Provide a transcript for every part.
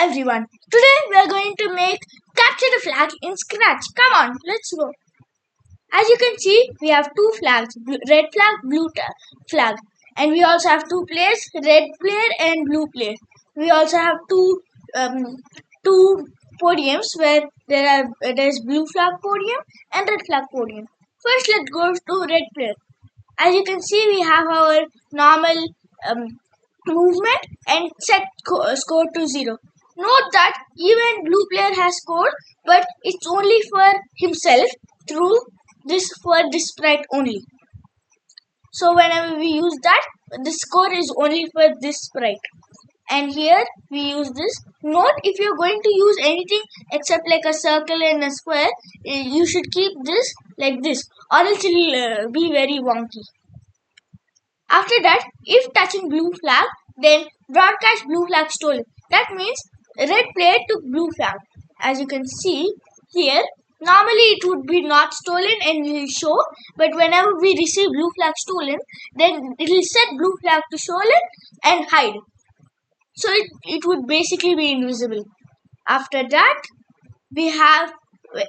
everyone, today we are going to make capture the flag in Scratch. Come on, let's go. As you can see, we have two flags, red flag, flag, and we also have two players, red player and blue player. We also have two podiums where there's blue flag podium and red flag podium. First, let's go to red player. As you can see, we have our normal movement and set score to 0. Note that even blue player has scored, but it's only for himself through for this sprite only. So whenever we use that, the score is only for this sprite. And here we use this. Note, if you're going to use anything except like a circle and a square, you should keep this like this, or else it will be very wonky. After that, if touching blue flag, then broadcast blue flag stolen. That means red player took blue flag. As you can see here, normally it would be not stolen and will show, but whenever we receive blue flag stolen, then it will set blue flag to stolen and hide. So it would basically be invisible. After that, we have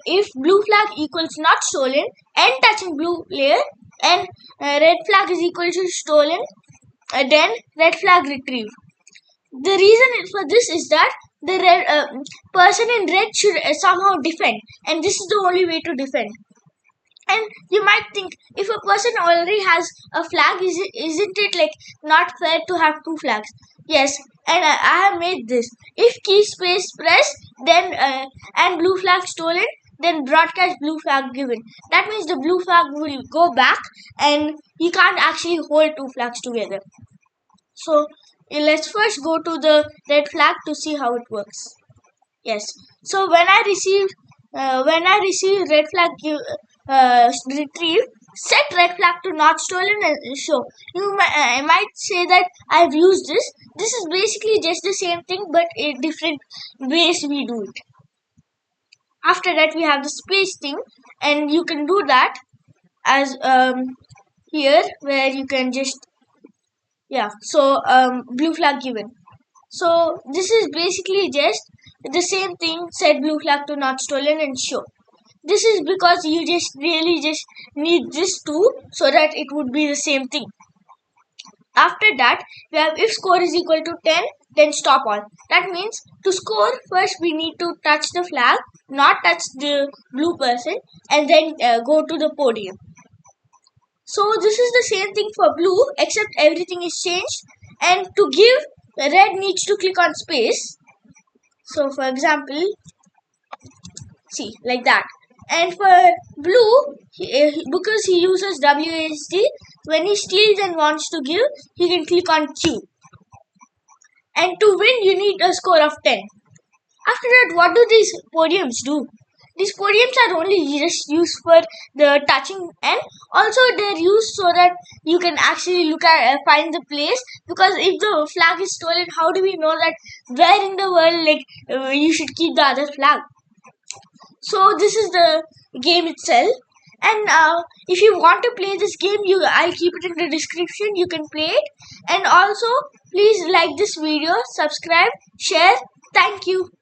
if blue flag equals not stolen and touching blue player and red flag is equal to stolen, then red flag retrieve. The reason for this is that the person in red should somehow defend, and this is the only way to defend. And you might think, if a person already has a flag, isn't it like not fair to have two flags? Yes, and I have made this. If key space press, then and blue flag stolen, then broadcast blue flag given. That means the blue flag will go back and you can't actually hold two flags together. So let's first go to the red flag to see how it works. Yes. So when I receive red flag retrieve, set red flag to not stolen and show. I might say that I've used this. This is basically just the same thing, but in different ways we do it. After that, we have the space thing, and you can do that as here, where you can just blue flag given. So this is basically just the same thing, set blue flag to not stolen and show. This is because you just need this two so that it would be the same thing. After that, we have if score is equal to 10, then stop all. That means to score, first we need to touch the flag, not touch the blue person, and then go to the podium. So this is the same thing for blue, except everything is changed. And to give, red needs to click on space. So for example, see, like that. And for blue, because he uses WASD, when he steals and wants to give, he can click on Q. And to win, you need a score of 10. After that, what do these podiums do? These podiums are only just used for the touching, and also they're used so that you can actually look at find the place. Because if the flag is stolen, how do we know that where in the world you should keep the other flag? So this is the game itself. And if you want to play this game, I'll keep it in the description. You can play it. And also, please like this video, subscribe, share. Thank you.